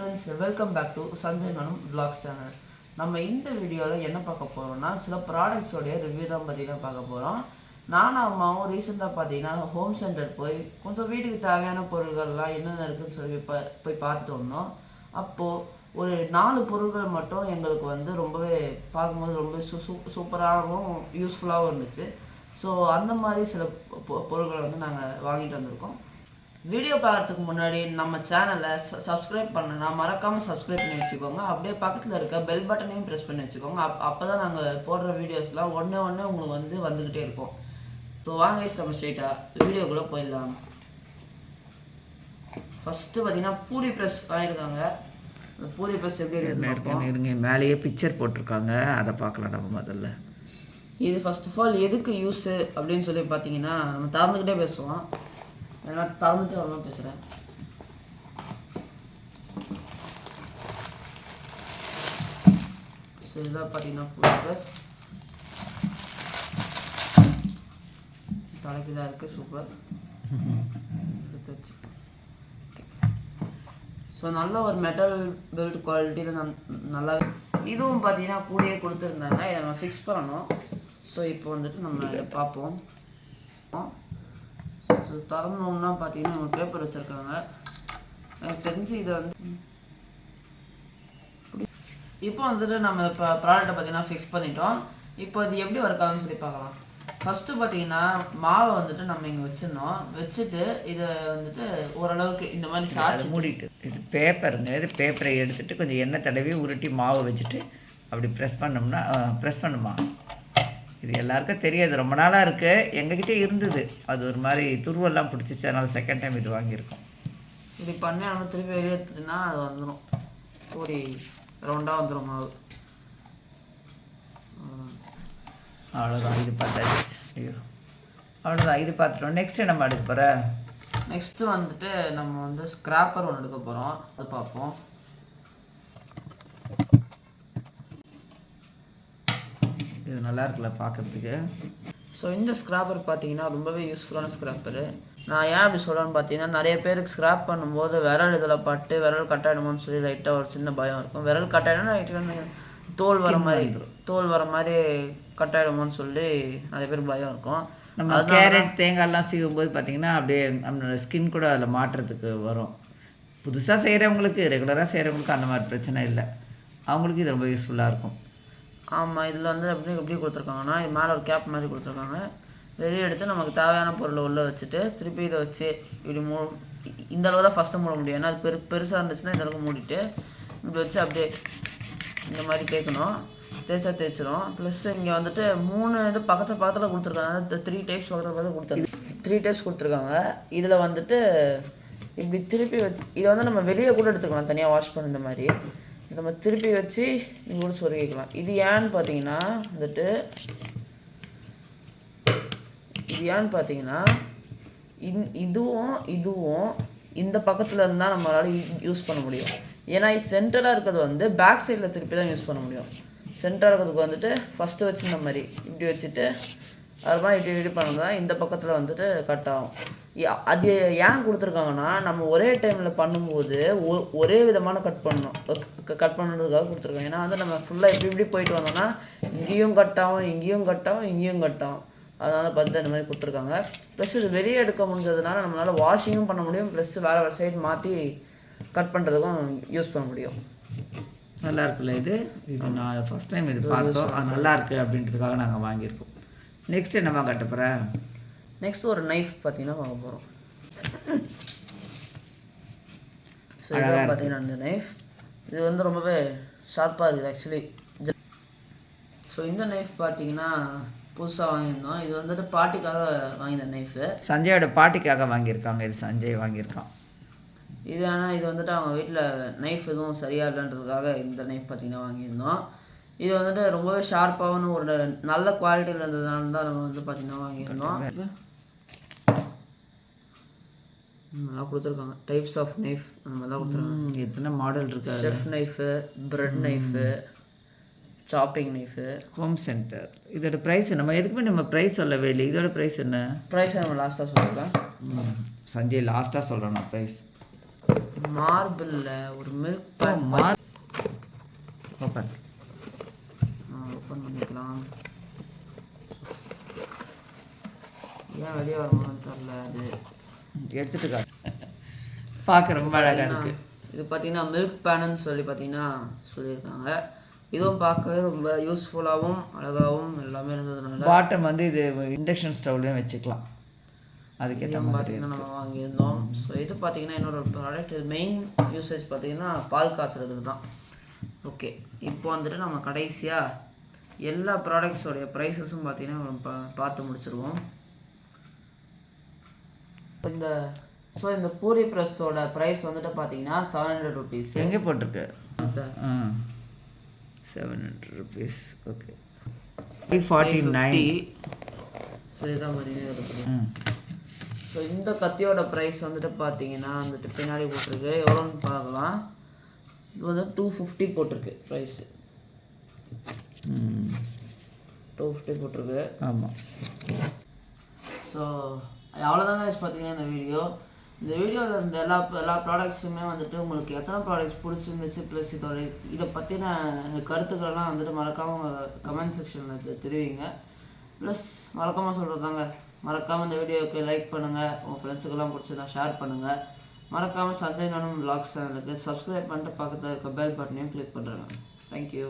Friends, welcome back to Sanjay Menon vlogs channel. நம்ம இந்த வீடியோவில் என்ன பார்க்க போகிறோம்னா, சில ப்ராடக்ட்ஸோடைய ரிவ்யூ தான் பார்த்தீங்கன்னா பார்க்க போகிறோம். நானும் அம்மாவும் ரீசெண்டாக பார்த்தீங்கன்னா ஹோம் சென்டர் போய் கொஞ்சம் வீட்டுக்கு தேவையான பொருட்கள்லாம் என்னென்ன இருக்குதுன்னு சொல்லி போய் பார்த்துட்டு வந்தோம். அப்போது ஒரு 4 பொருட்கள் மட்டும் எங்களுக்கு வந்து ரொம்பவே பார்க்கும்போது ரொம்ப சூப்பராகவும் யூஸ்ஃபுல்லாகவும் இருந்துச்சு. ஸோ அந்த மாதிரி சில பொருட்களை வந்து நாங்கள் வாங்கிட்டு வந்திருக்கோம். வீடியோ பார்க்குறதுக்கு முன்னாடி நம்ம சேனலை சப்ஸ்கிரைப் பண்ணனா மறக்காமல் சப்ஸ்கிரைப் பண்ணி வச்சுக்கோங்க. அப்படியே பக்கத்தில் இருக்க பெல் பட்டனையும் ப்ரெஸ் பண்ணி வச்சுக்கோங்க. அப்போ தான் நாங்கள் போடுற வீடியோஸ்லாம் ஒன்றே உங்களுக்கு வந்துக்கிட்டே இருக்கும். ஸோ வாங்க நம்ம ஸ்ட்ரெயிட்டாக வீடியோக்குள்ளே போயிடலாம். ஃபஸ்ட்டு பார்த்தீங்கன்னா பூரி ப்ரெஸ் வாங்கியிருக்காங்க. அந்த பூரி ப்ரெஸ் எப்படி இருக்குங்க, மேலேயே பிக்சர் போட்டிருக்காங்க, அதை பார்க்கலாம் நம்ம முதல்ல. இது ஃபர்ஸ்ட் ஆஃப் ஆல் எதுக்கு யூஸு அப்படின்னு சொல்லி பார்த்தீங்கன்னா, நம்ம திறந்துக்கிட்டே பேசுவோம். ஏன்னா திறந்துட்டு அவ்வளோ பேசுகிறேன். ஸோ இதான் பார்த்தீங்கன்னா பூரி ப்ரெஸ் தலைக்கு தான் இருக்குது. சூப்பர். எடுத்து வச்சு ஸோ நல்ல ஒரு மெட்டல் பில்ட் குவாலிட்டியில் நல்லா. இதுவும் பார்த்தீங்கன்னா கூடயே கொடுத்துருந்தாங்க. இதை நம்ம ஃபிக்ஸ் பண்ணணும். ஸோ இப்போ வந்துட்டு நம்ம இதை பார்ப்போம். ஸோ திறந்தோம்னா பார்த்தீங்கன்னா ஒரு பேப்பர் வச்சுருக்காங்க. எனக்கு தெரிஞ்சு இதை வந்து இப்போ வந்துட்டு நம்ம இப்போ ப்ராடக்டை பார்த்தீங்கன்னா ஃபிக்ஸ் பண்ணிட்டோம். இப்போ இது எப்படி ஒர்க் ஆகுதுன்னு சொல்லி பார்க்கலாம். ஃபஸ்ட்டு பார்த்தீங்கன்னா மாவை வந்துட்டு நம்ம இங்கே வச்சுட்டு இதை வந்துட்டு ஓரளவுக்கு இந்த மாதிரி சாட்சி மூடிட்டு, இது பேப்பருங்க, இது பேப்பரை எடுத்துகிட்டு கொஞ்சம் எண்ணெய் தடவி உருட்டி மாவை வச்சுட்டு அப்படி ப்ரெஸ் பண்ணுமா. இது எல்லாருக்கும் தெரியாது, ரொம்ப நாளாக இருக்குது, எங்ககிட்டே இருந்தது. அது ஒரு மாதிரி துருவெல்லாம் பிடிச்சிச்சு, அதனால் செகண்ட் டைம் இது வாங்கியிருக்கோம். இப்படி பண்ணி நம்ம திருப்பி வெளியே எடுத்துட்டுனா அது வந்துடும், ஒரு ரவுண்டாக வந்துடும் மாவு. அவ்வளோதான், இது பார்த்தாச்சு. ஐயோ அவ்வளோதான், இது பார்த்துட்டோம். நெக்ஸ்ட்டு நம்ம எடுக்க போகிற நெக்ஸ்ட்டு வந்துட்டு நம்ம வந்து ஸ்க்ராப்பர் ஒன்று எடுக்க போகிறோம். அது பார்ப்போம். இது நல்லா இருக்குல்ல பார்க்குறதுக்கு. ஸோ இந்த ஸ்க்ராப்பர் பார்த்தீங்கன்னா ரொம்பவே யூஸ்ஃபுல்லான ஸ்க்ராப்பரு. நான் ஏன் அப்படி சொல்கிறேன்னு பார்த்தீங்கன்னா, நிறைய பேருக்கு ஸ்க்ராப் பண்ணும்போது விரல் இதில் பட்டு விரல் கட்டாயிடுமோன்னு சொல்லி லைட்டாக ஒரு சின்ன பயம் இருக்கும். விரல் கட்டாயிடும்னா தோல் வர மாதிரி கட்டாயிடுமோன்னு சொல்லி நிறைய பேர் பயம் இருக்கும். நம்ம கேரட் தேங்காயெல்லாம் சீவும்போது பார்த்திங்கன்னா அப்படியே நம்மளோட ஸ்கின் கூட அதில் மாட்டுறதுக்கு வரும். புதுசாக செய்கிறவங்களுக்கு, ரெகுலராக செய்கிறவங்களுக்கு அந்த மாதிரி பிரச்சனை இல்லை, அவங்களுக்கு இது ரொம்ப யூஸ்ஃபுல்லாக இருக்கும். ஆமாம், இதில் வந்து எப்படி கொடுத்துருக்காங்கன்னா, இது மேலே ஒரு கேப் மாதிரி கொடுத்துருக்காங்க. வெளியே எடுத்து நமக்கு தேவையான பொருளை உள்ளே வச்சுட்டு திருப்பி இதை வச்சு இப்படி இந்த அளவு தான் ஃபஸ்ட்டு மூட முடியும். ஏன்னா அது பெருசாக இருந்துச்சுன்னா இந்த அளவுக்கு மூடிட்டு இப்படி வச்சு அப்படியே இந்த மாதிரி தேய்க்கணும். தேய்ச்சிரும். ப்ளஸ் இங்கே வந்துட்டு 3 இது பக்கத்தில் கொடுத்துருக்காங்க. அதாவது 3 டைப்ஸ் பக்கத்தில் 3 டைப்ஸ் கொடுத்துருக்காங்க. இதில் வந்துட்டு இப்படி திருப்பி இதை வந்து நம்ம வெளியே கூட எடுத்துக்கலாம், தனியாக வாஷ் பண்ண. இந்த மாதிரி நம்ம திருப்பி வச்சு இங்கே கூட சொருகிக்கலாம். இது ஏன்னு பார்த்தீங்கன்னா இதுவும் இந்த பக்கத்தில் இருந்தால் நம்மளால் யூஸ் பண்ண முடியும். ஏன்னா சென்டராக இருக்கிறது வந்து பேக் சைடில் திருப்பி தான் யூஸ் பண்ண முடியும். சென்டராக இருக்கிறதுக்கு வந்துட்டு ஃபஸ்ட்டு வச்சு இந்த மாதிரி இப்படி வச்சுட்டு அதுமாதிரி இப்படி பண்ணது தான் இந்த பக்கத்தில் வந்துட்டு கட் ஆகும். அது ஏன் கொடுத்துருக்காங்கன்னா, நம்ம ஒரே டைமில் பண்ணும்போது ஒரே விதமான கட் பண்ணுறதுக்காக கொடுத்துருக்காங்க. ஏன்னா வந்து நம்ம ஃபுல்லாக இப்படி போயிட்டு வந்தோம்னா இங்கேயும் கட் ஆகும், இங்கேயும் கட் ஆகும். அதனால் பார்த்து இந்த மாதிரி கொடுத்துருக்காங்க. ப்ளஸ் இது வெளியே எடுக்க முடிஞ்சதுனால நம்மளால் வாஷிங்கும் பண்ண முடியும், ப்ளஸ் வேறு சைடு மாற்றி கட் பண்ணுறதுக்கும் யூஸ் பண்ண முடியும். நல்லா இருக்குல்ல இது நான் ஃபஸ்ட் டைம் இது பார்த்தோம், நல்லா இருக்குது அப்படின்றதுக்காக நாங்கள் வாங்கியிருக்கோம். நெக்ஸ்ட் என்னம்மா கட்ட போகிறேன்? நெக்ஸ்ட் ஒரு நைஃப் பார்த்தீங்கன்னா வாங்க போகிறோம். ஸோ இதான் பார்த்தீங்கன்னா இந்த நைஃப் இது வந்து ரொம்பவே ஷார்ப்பாக இருக்குது ஆக்சுவலி. ஸோ இந்த நைஃப் பார்த்தீங்கன்னா புதுசாக வாங்கியிருந்தோம். இது வந்துட்டு பாட்டிக்காக வாங்கின நைஃபு, சஞ்சயோட பாட்டிக்காக வாங்கியிருக்காங்க. இது சஞ்சய் வாங்கியிருக்கான். இது ஆனால் இது வந்துட்டு அவங்க வீட்டில் நைஃப் எதுவும் சரியாக இல்லைன்றதுக்காக இந்த நைஃப் பார்த்தீங்கன்னா வாங்கியிருந்தோம். இது வந்துட்டு ரொம்பவே ஷார்ப்பாகவும் ஒரு நல்ல குவாலிட்டியில் இருந்ததுனால தான் நம்ம வந்து பார்த்தீங்கன்னா வாங்கியிருந்தோம். நல்லா கொடுத்துருக்காங்க. டைப்ஸ் ஆஃப் நைஃப் நம்ம தான் கொடுத்துருக்காங்க. எத்தனை மாடல் இருக்கு. Chef knife, bread knife, chopping knife. Home centre. இதோட ப்ரைஸ் நம்ம எதுக்குமே நம்ம ப்ரைஸ் சொல்லவே இல்லை. இதோட ப்ரைஸ் என்ன? ப்ரைஸ் நம்ம லாஸ்ட்டாக சொல்லியிருக்கேன். சஞ்சய் லாஸ்ட்டாக சொல்லணும் ப்ரைஸ். மார்பிளில் ஒரு மில்க் பேன் ஓப்பன் ஓப்பன் பண்ணிக்கலாம். ஏன் வெளியே வரணும்னு தெரில. அது எடுத்துட்டு பார்க்க ரொம்ப அழகாக இருக்குது. இது பார்த்தீங்கன்னா மில்க் பேனுன்னு சொல்லி பார்த்தீங்கன்னா சொல்லியிருக்காங்க. இதுவும் பார்க்கவே ரொம்ப யூஸ்ஃபுல்லாகவும் அழகாகவும் எல்லாமே இருந்ததுனால பாட்டம் வந்து இது இண்டக்ஷன் ஸ்டவ்லையும் வச்சுக்கலாம். அதுக்கேற்ற மாதிரி பார்த்தீங்கன்னா நம்ம வாங்கியிருந்தோம். ஸோ இது பார்த்தீங்கன்னா என்னோட ப்ராடக்ட் மெயின் யூசேஜ் பார்த்தீங்கன்னா பால் காய்ச்சறதுக்கு தான். ஓகே, இப்போ வந்துட்டு நம்ம கடைசியாக எல்லா ப்ராடக்ட்ஸோடைய ப்ரைஸஸும் பார்த்தீங்கன்னா நம்ம பார்த்து முடிச்சிருவோம். இந்த பூரி ப்ரெஸ்ஸோட ப்ரைஸ் வந்துட்டு பார்த்தீங்கன்னா 700 rupees. எங்கே போட்டிருக்கு? 700 rupees. ஓகே, 349. ஸோ இதுதான் பார்த்தீங்கன்னா. ஸோ இந்த கத்தியோட ப்ரைஸ் வந்துட்டு பார்த்தீங்கன்னா வந்துட்டு பின்னாடி போட்டிருக்கு. எவ்வளோன்னு பார்க்கலாம். இது வந்து 250 போட்டிருக்கு ப்ரைஸு. 250 போட்டிருக்கு. ஆமாம். ஸோ அவ்வளோதாங்க பார்த்தீங்கன்னா இந்த வீடியோவில் இருந்த எல்லா ப்ராடக்ட்ஸுமே வந்துட்டு உங்களுக்கு எத்தனை ப்ராடக்ட்ஸ் பிடிச்சிருந்துச்சு, ப்ளஸ் இதை பற்றின கருத்துக்களெல்லாம் வந்துட்டு மறக்காமல் கமெண்ட் செக்ஷனில் தெரிவிங்க. ப்ளஸ் வழக்கமாக சொல்கிறதாங்க, மறக்காமல் இந்த வீடியோவுக்கு லைக் பண்ணுங்கள், உங்கள் ஃப்ரெண்ட்ஸுக்கெல்லாம் பிடிச்சதா ஷேர் பண்ணுங்கள். மறக்காமல் சஞ்சய் நானும் vlogs சேனலுக்கு சப்ஸ்கிரைப் பண்ணிட்டு பக்கத்தில் இருக்க பெல் பட்டனையும் கிளிக் பண்ணுறேங்க. தேங்க்யூ.